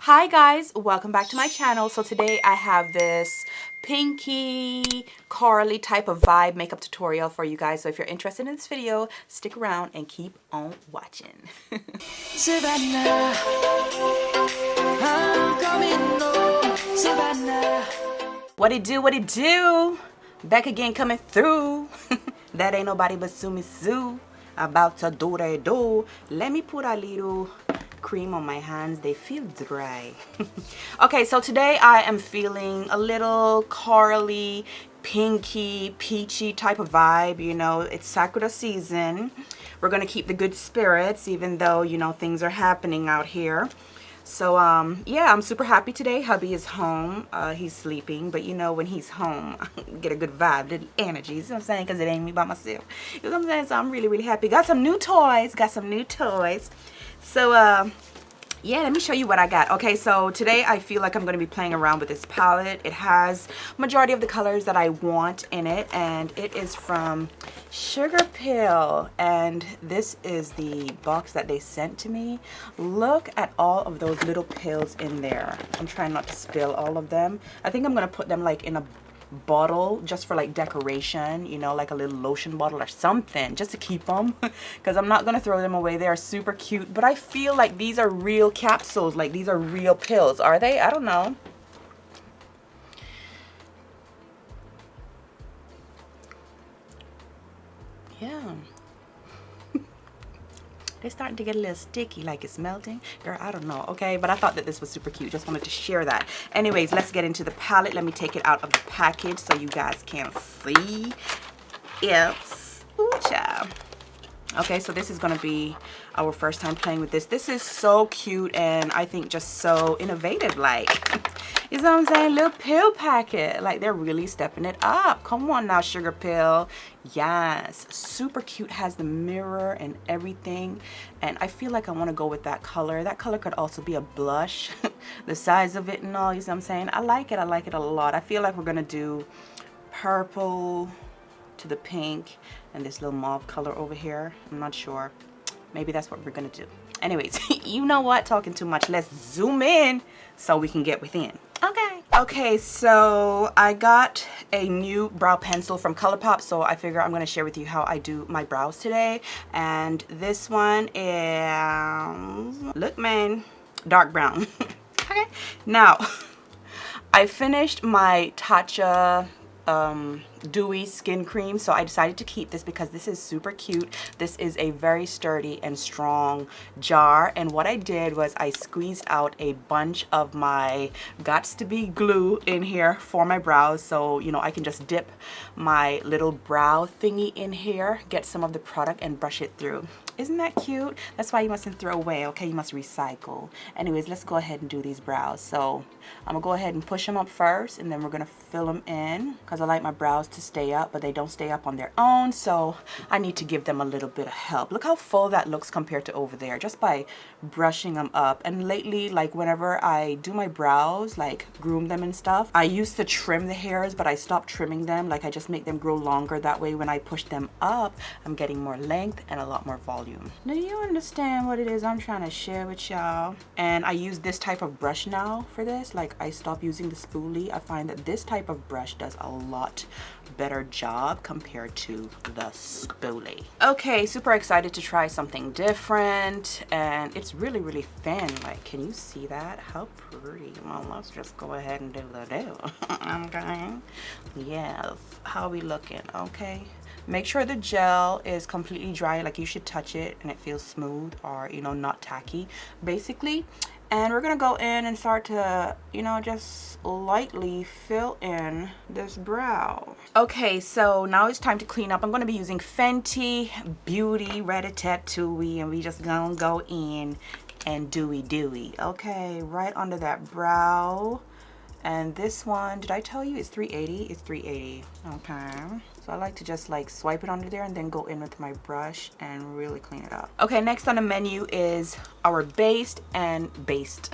Hi guys, welcome back to my channel. So today I have this pinky corally type of vibe makeup tutorial for you guys. So if you're interested in this video, stick around and keep on watching. Savannah, I'm coming home, Savannah. What it do, what it do? Back again coming through. That ain't nobody but Sumi Sue. About to do they do. Let me put a little cream on my hands, they feel dry. Okay, so today I am feeling a little corally, pinky, peachy type of vibe. You know, it's Sakura season. We're gonna keep the good spirits even though, you know, things are happening out here. So yeah, I'm super happy today. Hubby is home. He's sleeping, but you know, when he's home, get a good vibe, little energy. You know what I'm saying? Because it ain't me by myself. You know what I'm saying? So I'm really happy. Got some new toys. So yeah, let me show you what I got. Okay, so today I feel like I'm going to be playing around with this palette. It has majority of the colors that I want in it, and it is from Sugarpill, and this is the box that they sent to me. Look at all of those little pills in there. I'm trying not to spill all of them. I think I'm going to put them like in a bottle just for like decoration, you know, like a little lotion bottle or something, just to keep them, because I'm not gonna throw them away. They are super cute, but I feel like these are real capsules, like these are real pills. Are they? I don't know. Yeah. They're starting to get a little sticky, like it's melting. Girl, I don't know, okay? But I thought that this was super cute. Just wanted to share that. Anyways, let's get into the palette. Let me take it out of the package so you guys can see. It's, ooh, child. Okay, so this is going to be our first time playing with this. This is so cute and I think just so innovative, like. You know what I'm saying? Little pill packet. Like, they're really stepping it up. Come on now, Sugarpill. Yes. Super cute. Has the mirror and everything. And I feel like I want to go with that color. That color could also be a blush. The size of it and all. You know what I'm saying? I like it. I like it a lot. I feel like we're going to do purple to the pink and this little mauve color over here. I'm not sure. Maybe that's what we're going to do. Anyways, you know what? Talking too much. Let's zoom in so we can get within. Okay, so I got a new brow pencil from Colourpop, so I figure I'm going to share with you how I do my brows today. And this one is, look man, dark brown. Okay, now I finished my Tatcha dewy skin cream, so I decided to keep this because this is super cute. This is a very sturdy and strong jar, and what I did was I squeezed out a bunch of my Gots to Be glue in here for my brows, so you know I can just dip my little brow thingy in here, get some of the product and brush it through. Isn't that cute? That's why you mustn't throw away, okay? You must recycle. Anyways, let's go ahead and do these brows. So I'm gonna go ahead and push them up first, and then we're gonna fill them in because I like my brows to stay up, but they don't stay up on their own, so I need to give them a little bit of help. Look how full that looks compared to over there just by brushing them up. And lately, like whenever I do my brows, like groom them and stuff, I used to trim the hairs, but I stopped trimming them. Like I just make them grow longer. That way when I push them up, I'm getting more length and a lot more volume. Do you understand what it is I'm trying to share with y'all? And I use this type of brush now for this. Like I stopped using the spoolie. I find that this type of brush does a lot better job compared to the spoolie. Okay, super excited to try something different, and it's really thin. Like, can you see that? How pretty. Well, let's just go ahead and do the do. Okay, yes. How are we looking? Okay, make sure the gel is completely dry. Like, you should touch it and it feels smooth, or you know, not tacky basically. And we're gonna go in and start to, you know, just lightly fill in this brow. Okay, so now it's time to clean up. I'm gonna be using Fenty Beauty Rat-a-Tat-Tooey, and we just gonna go in and dewy. Okay, right under that brow. And this one, did I tell you it's 380? It's 380. Okay. So I like to just like swipe it under there and then go in with my brush and really clean it up. Okay, next on the menu is our based and based.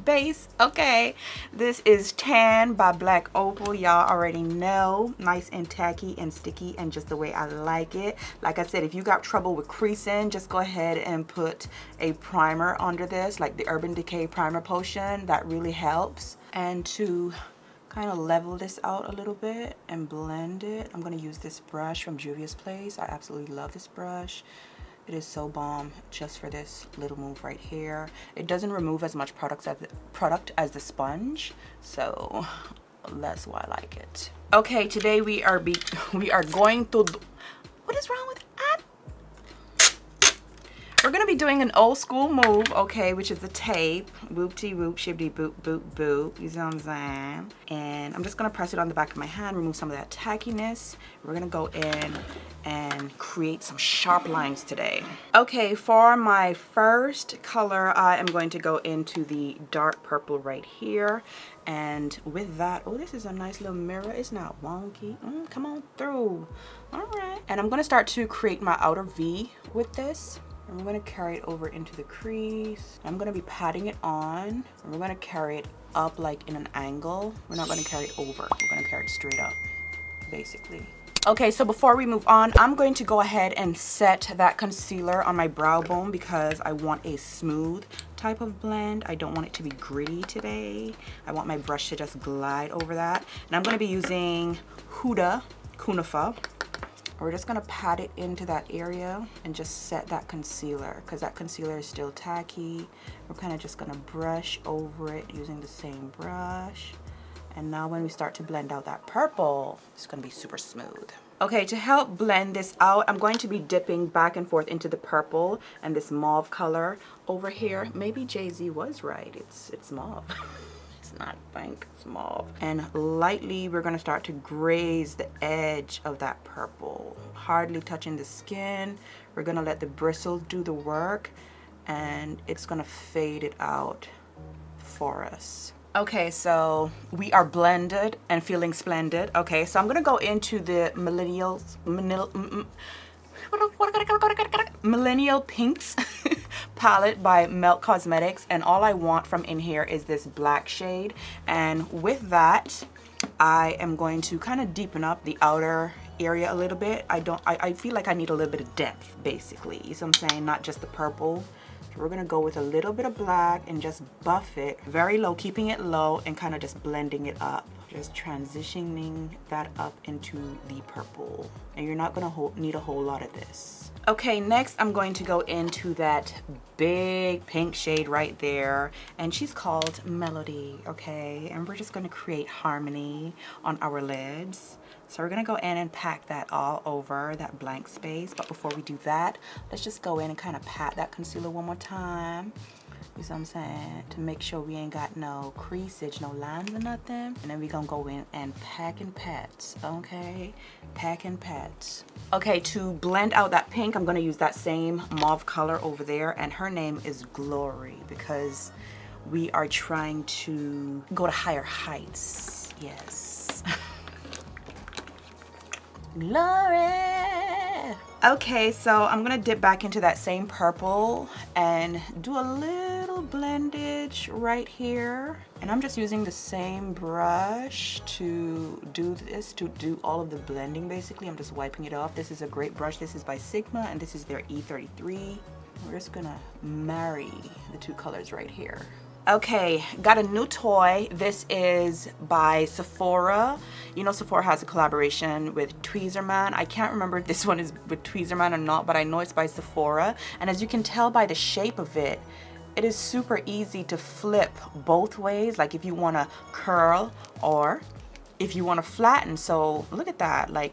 base. Okay, this is Tan by Black Opal. Y'all already know, nice and tacky and sticky and just the way I like it. Like I said, if you got trouble with creasing, just go ahead and put a primer under this, like the Urban Decay Primer Potion. That really helps. And to kind of level this out a little bit and blend it, I'm going to use this brush from Juvia's Place. I absolutely love this brush. It is so bomb just for this little move right here. It doesn't remove as much product as the sponge, so that's why I like it. Okay, today we are going to what is wrong with that? We're gonna be doing an old school move, okay, which is the tape. Whoop-de whoop, shibby boop boop boop. You see what I'm saying? And I'm just gonna press it on the back of my hand, remove some of that tackiness. We're gonna go in and create some sharp lines today. Okay, for my first color, I am going to go into the dark purple right here. And with that, oh, this is a nice little mirror. It's not wonky. Come on through. All right. And I'm gonna start to create my outer V with this. And we're going to carry it over into the crease. I'm going to be patting it on. And we're going to carry it up like in an angle. We're not going to carry it over. We're going to carry it straight up, basically. Okay, so before we move on, I'm going to go ahead and set that concealer on my brow bone because I want a smooth type of blend. I don't want it to be gritty today. I want my brush to just glide over that. And I'm going to be using Huda Kunafa. We're just gonna pat it into that area and just set that concealer because that concealer is still tacky. We're kind of just gonna brush over it using the same brush. And now when we start to blend out that purple, it's gonna be super smooth. Okay, to help blend this out, I'm going to be dipping back and forth into the purple and this mauve color over here. Maybe Jay-Z was right, it's mauve. Not pink, it's mauve. And lightly we're going to start to graze the edge of that purple, hardly touching the skin. We're going to let the bristles do the work and it's going to fade it out for us. Okay, so we are blended and feeling splendid. Okay, so I'm going to go into the Millennial Pinks palette by Melt Cosmetics, and all I want from in here is this black shade. And with that, I am going to kind of deepen up the outer area a little bit. I feel like I need a little bit of depth, basically. You see what I'm saying? Not just the purple. So we're gonna go with a little bit of black and just buff it very low, keeping it low and kind of just blending it up. Just transitioning that up into the purple. And you're not gonna need a whole lot of this. Okay, next I'm going to go into that big pink shade right there, and she's called Melody, okay? And we're just gonna create harmony on our lids. So we're gonna go in and pack that all over that blank space. But before we do that, let's just go in and kind of pat that concealer one more time. You see what I'm saying? To make sure we ain't got no creasage, no lines or nothing. And then we gonna go in and pack and pat, okay? Pack and pat. Okay, to blend out that pink, I'm gonna use that same mauve color over there, and her name is Glory because we are trying to go to higher heights. Yes. Glory. Okay, so I'm gonna dip back into that same purple and do a little blendage right here. And I'm just using the same brush to do this, to do all of the blending basically. I'm just wiping it off. This is a great brush. This is by Sigma and this is their E33. We're just gonna marry the two colors right here. Okay, got a new toy. This is by Sephora. You know Sephora has a collaboration with Tweezerman. I can't remember if this one is with Tweezerman or not, but I know it's by Sephora. And as you can tell by the shape of it, it is super easy to flip both ways, like if you want to curl or if you want to flatten. So look at that, like,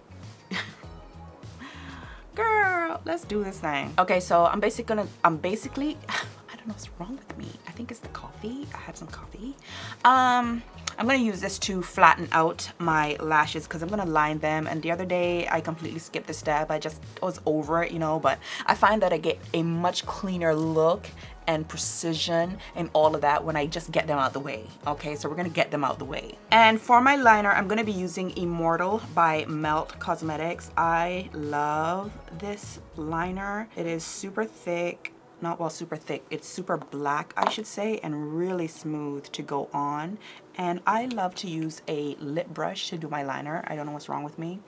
girl, let's do this thing. Okay, so I'm basically I don't know what's wrong with me. I think it's the coffee. I had some coffee. I'm gonna use this to flatten out my lashes because I'm gonna line them. And the other day I completely skipped the step. I was over it, you know, but I find that I get a much cleaner look and precision and all of that when I just get them out the way. Okay, so we're gonna get them out the way. And for my liner, I'm gonna be using Immortal by Melt Cosmetics. I love this liner. It is super thick, not well super thick, it's super black I should say, and really smooth to go on. And I love to use a lip brush to do my liner. I don't know what's wrong with me,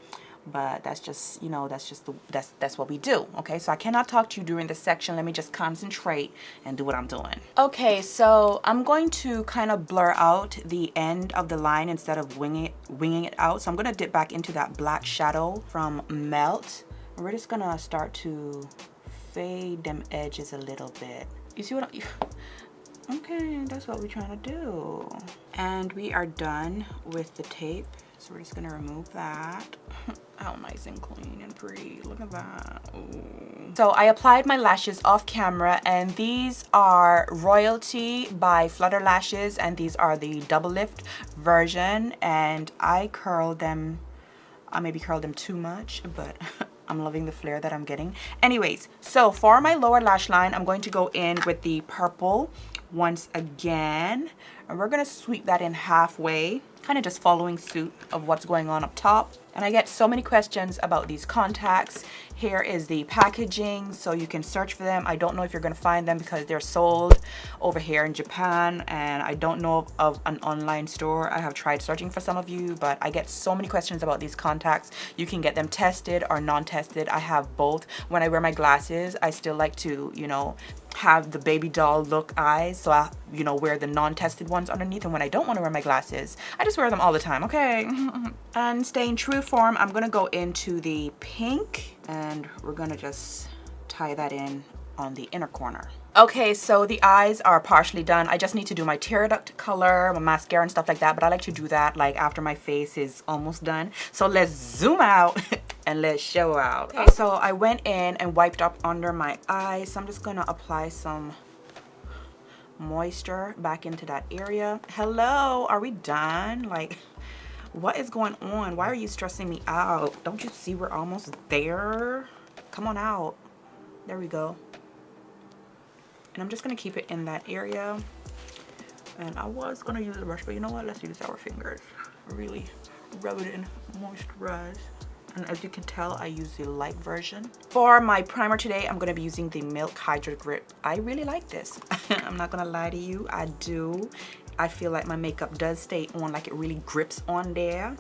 but that's just, you know, that's what we do. Okay, so I cannot talk to you during this section. Let me just concentrate and do what I'm doing. Okay, so I'm going to kind of blur out the end of the line instead of winging it out. So I'm going to dip back into that black shadow from Melt. We're just gonna start to fade them edges a little bit. You see what okay, that's what we're trying to do. And we are done with the tape. So we're just gonna remove that. How nice and clean and pretty. Look at that. Ooh. So I applied my lashes off camera, and these are Royalty by Filt'r Lashes, and these are the double lift version. And I curled them. I maybe curled them too much, but I'm loving the flare that I'm getting. Anyways, so for my lower lash line, I'm going to go in with the purple once again, and we're gonna sweep that in halfway, kind of just following suit of what's going on up top. And I get so many questions about these contacts. Here is the packaging, so you can search for them. I don't know if you're gonna find them because they're sold over here in Japan, and I don't know of an online store. I have tried searching for some of you, but I get so many questions about these contacts. You can get them tested or non-tested. I have both. When I wear my glasses, I still like to, you know, have the baby doll look eyes, so I, you know, wear the non-tested ones underneath. And when I don't want to wear my glasses, I just wear them all the time. Okay. And staying true form, I'm gonna go into the pink, and we're gonna just tie that in on the inner corner. Okay, so the eyes are partially done. I just need to do my tear duct color, my mascara and stuff like that, but I like to do that like after my face is almost done. So let's zoom out and let's show out. Okay, so I went in and wiped up under my eyes. So I'm just gonna apply some moisture back into that area. Hello, are we done? Like, what is going on? Why are you stressing me out? Don't you see we're almost there? Come on out. There we go. And I'm just gonna keep it in that area. And I was gonna use a brush, but you know what? Let's use our fingers. Really rub it in, moisturize. And as you can tell, I use the light version. For my primer today, I'm gonna be using the Milk Hydra Grip. I really like this. I'm not gonna lie to you, I do. I feel like my makeup does stay on, like it really grips on there.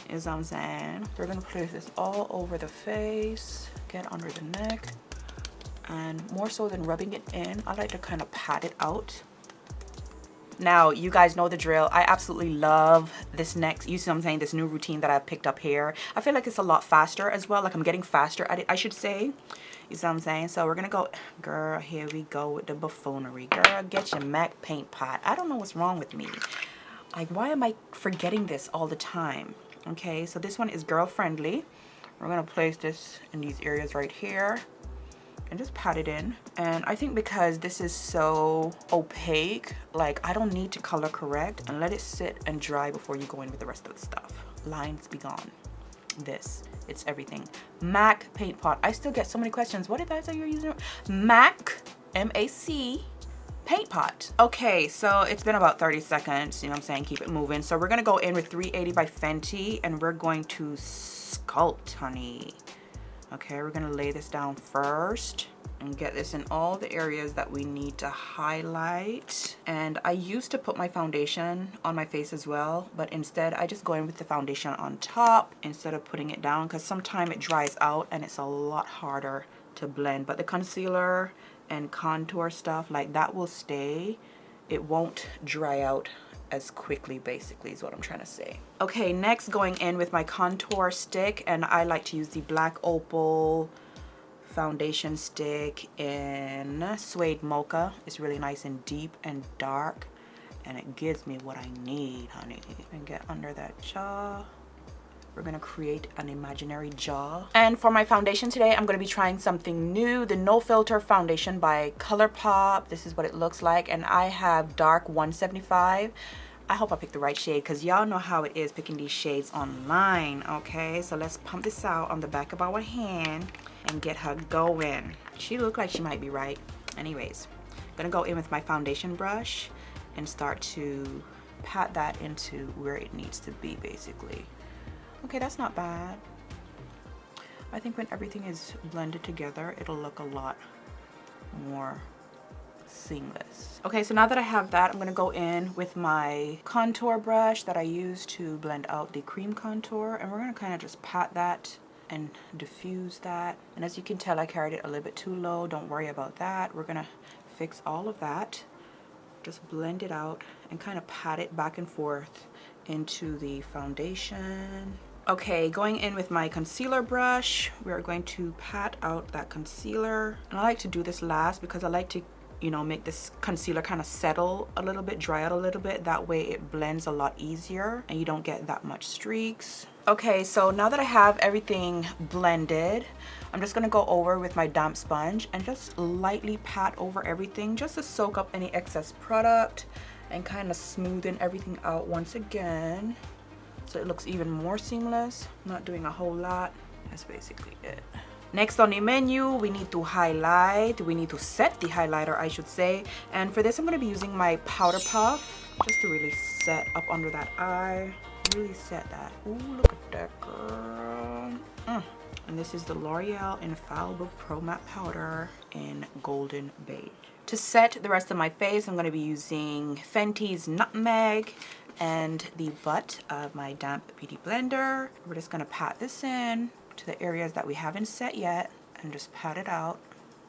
Is what I'm saying. We're gonna place this all over the face, get under the neck. And more so than rubbing it in, I like to kind of pat it out. Now, you guys know the drill. I absolutely love this next, you see what I'm saying, this new routine that I've picked up here. I feel like it's a lot faster as well. Like I'm getting faster at it, I should say. You see what I'm saying? So we're gonna go, girl, here we go with the buffoonery. Girl, get your MAC paint pot. I don't know what's wrong with me. Like, why am I forgetting this all the time? Okay, so this one is girl friendly. We're gonna place this in these areas right here and just pat it in. And I think because this is so opaque, like I don't need to color correct, and let it sit and dry before you go in with the rest of the stuff. Lines be gone. This, it's everything. MAC paint pot. I still get so many questions. What did I say you're using? MAC, M-A-C, paint pot. Okay, so it's been about 30 seconds, you know what I'm saying, keep it moving. So we're gonna go in with 380 by Fenty, and we're going to sculpt, honey. Okay, we're gonna lay this down first and get this in all the areas that we need to highlight. And I used to put my foundation on my face as well, but instead I just go in with the foundation on top instead of putting it down, because sometimes it dries out and it's a lot harder to blend. But the concealer and contour stuff, like that will stay. It won't dry out as quickly, basically, is what I'm trying to say. Okay, next going in with my contour stick, and I like to use the black Opal foundation stick in Suede Mocha. It's really nice and deep and dark, and it gives me what I need, honey. And get under that jaw. We're gonna create an imaginary jaw. And for my foundation today, I'm gonna be trying something new, the No Filter foundation by Colourpop. This is what it looks like, and I have dark 175. I hope I picked the right shade, because y'all know how it is picking these shades online. Okay, so let's pump this out on the back of our hand and get her going. She looked like she might be right. Anyways, I'm gonna go in with my foundation brush and start to pat that into where it needs to be, basically. Okay, that's not bad. I think when everything is blended together, it'll look a lot more seamless. Okay, so now that I have that, I'm gonna go in with my contour brush that I use to blend out the cream contour, and we're gonna kind of just pat that and diffuse that. And as you can tell, I carried it a little bit too low. Don't worry about that. We're gonna fix all of that. Just blend it out and kind of pat it back and forth into the foundation. Okay, going in with my concealer brush, we're going to pat out that concealer. And I like to do this last because I like to, you know, make this concealer kind of settle a little bit, dry out a little bit. That way it blends a lot easier and you don't get that much streaks. Okay, so now that I have everything blended, I'm just gonna go over with my damp sponge and just lightly pat over everything just to soak up any excess product and kind of smoothen everything out once again, so it looks even more seamless. I'm not doing a whole lot. That's basically it. Next on the menu, we need to highlight. We need to set the highlighter, I should say. And for this, I'm going to be using my powder puff just to really set up under that eye. Really set that. Ooh, look at that, girl. And this is the L'Oreal Infallible Pro Matte Powder in Golden Beige. To set the rest of my face, I'm going to be using Fenty's Nutmeg and the butt of my damp beauty blender. We're just going to pat this in to the areas that we haven't set yet and just pat it out,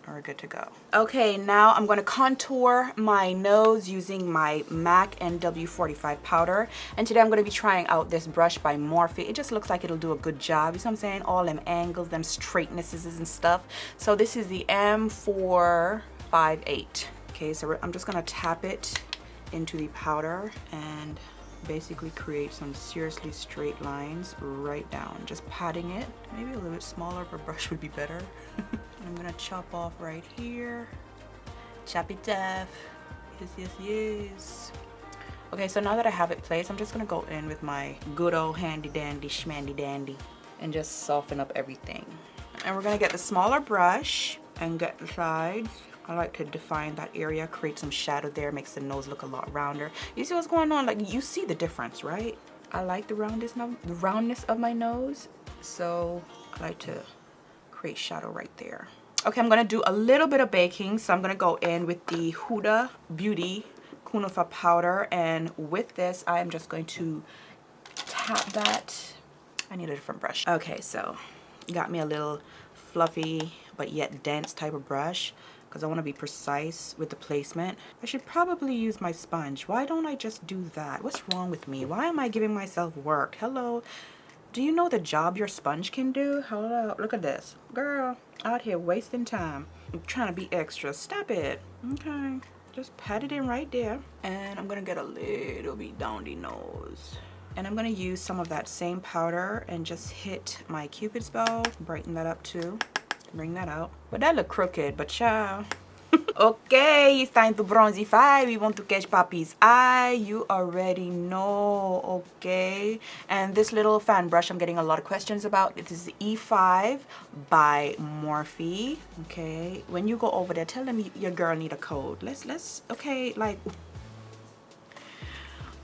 and we're good to go. Okay, now I'm going to contour my nose using my MAC NW45 powder, and today I'm going to be trying out this brush by Morphe. It just looks like it'll do a good job. You see what I'm saying? All them angles, them straightnesses and stuff. So this is the M458. Okay, so I'm just going to tap it into the powder and basically create some seriously straight lines right down. Just patting it. Maybe a little bit smaller of a brush would be better. I'm gonna chop off right here. Chop it off. Yes, yes, yes. Okay, so now that I have it placed, I'm just gonna go in with my good old handy dandy schmandy dandy and just soften up everything. And we're gonna get the smaller brush and get the sides. I like to define that area, create some shadow there, makes the nose look a lot rounder. You see what's going on? Like, you see the difference, right? I like the roundness of my nose, so I like to create shadow right there. Okay, I'm gonna do a little bit of baking, so I'm gonna go in with the Huda Beauty Kunafa powder, and with this, I am just going to tap that. I need a different brush. Okay, so got me a little fluffy but yet dense type of brush, because I want to be precise with the placement. I should probably use my sponge. Why don't I just do that? What's wrong with me? Why am I giving myself work? Hello? Do you know the job your sponge can do? Hello? Look at this. Girl, out here wasting time. I'm trying to be extra. Stop it. Okay. Just pat it in right there. And I'm going to get a little bit down the nose. And I'm going to use some of that same powder and just hit my Cupid's bow. Brighten that up too. Bring that out. But that look crooked, but ciao. Okay, it's time to bronzify. We want to catch Papi's eye. You already know, okay? And this little fan brush I'm getting a lot of questions about. It is the E5 by Morphe. Okay, when you go over there, tell them your girl need a code. Let's okay, like,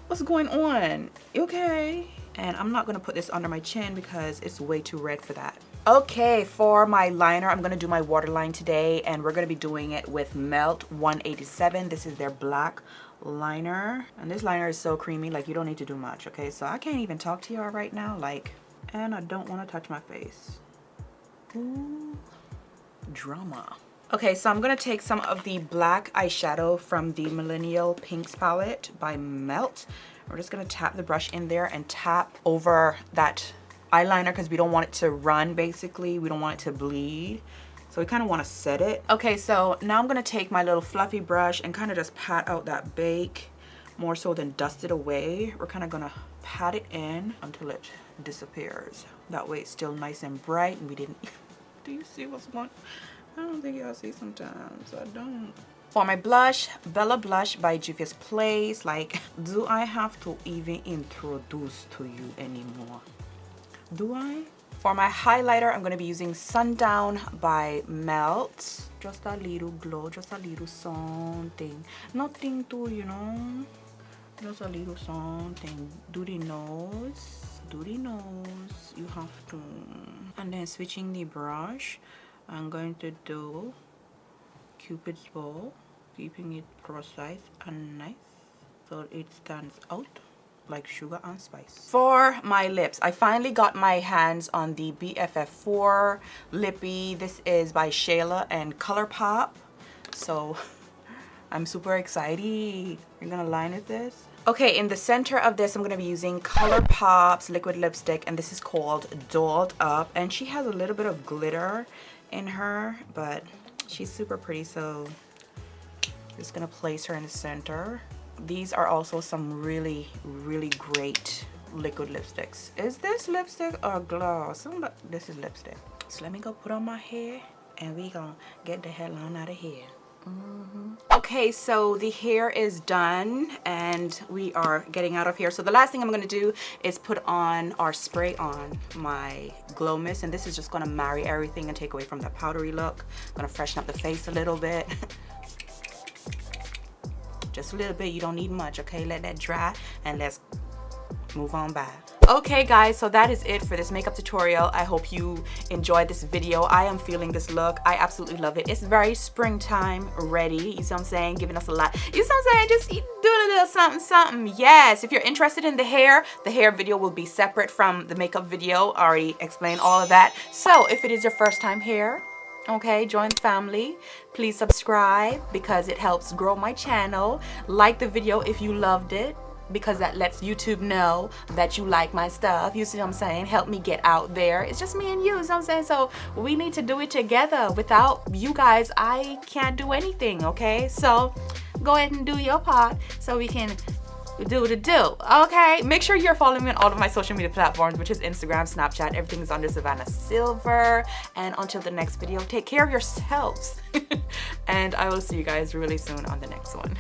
what's going on? Okay. And I'm not gonna put this under my chin because it's way too red for that. Okay, for my liner, I'm gonna do my waterline today, and we're gonna be doing it with Melt 187. This is their black liner, and this liner is so creamy, like, you don't need to do much. Okay, so I can't even talk to y'all right now, like, and I don't want to touch my face. Ooh, drama. Okay, so I'm gonna take some of the black eyeshadow from the Millenial Pinks palette by Melt. We're just gonna tap the brush in there and tap over that eyeliner because we don't want it to run, basically. We don't want it to bleed. So we kind of want to set it. Okay, so now I'm going to take my little fluffy brush and kind of just pat out that bake more so than dust it away. We're kind of going to pat it in until it disappears. That way it's still nice and bright and we didn't... Do you see what's going on? I don't think y'all see sometimes. I don't. For my blush, Bella Blush by Juvia's Place. Like, do I have to even introduce to you anymore? Do I? For my highlighter, I'm going to be using Sundown by Melt. Just a little glow, just a little something. Nothing to, you know, just a little something. Do the nose. Do the nose. You have to. And then switching the brush, I'm going to do Cupid's bow. keeping it precise and nice so it stands out like sugar and spice. For my lips, I finally got my hands on the BFF4 Lippy. This is by Shayla and Colourpop. So I'm super excited. We're gonna line with this. Okay, in the center of this, I'm gonna be using Colourpop's liquid lipstick, and this is called Dolled Up. And she has a little bit of glitter in her, but she's super pretty, so just gonna place her in the center. These are also some really, really great liquid lipsticks. Is this lipstick or gloss? This is lipstick. So let me go put on my hair and we gonna get the hell on out of here. Okay, so the hair is done and we are getting out of here. So the last thing I'm gonna do is put on or spray on my Glow Mist, and this is just gonna marry everything and take away from that powdery look. I'm gonna freshen up the face a little bit. Just a little bit, you don't need much, okay? Let that dry and let's move on by. Okay guys, so that is it for this makeup tutorial. I hope you enjoyed this video. I am feeling this look. I absolutely love it. It's very springtime ready. You see what I'm saying? Giving us a lot. You see what I'm saying? Just doing a little something, something. Yes, if you're interested in the hair video will be separate from the makeup video. I already explained all of that. So if it is your first time here, okay, join the family. Please subscribe because it helps grow my channel. Like the video if you loved it, because that lets YouTube know that you like my stuff. You see what I'm saying? Help me get out there. It's just me and you, you know what I'm saying? So we need to do it together. Without you guys, I can't do anything, okay? So go ahead and do your part so we can do the do, okay? Make sure you're following me on all of my social media platforms, which is Instagram, Snapchat. Everything is under Savannah Sylver. And until the next video, take care of yourselves. And I will see you guys really soon on the next one.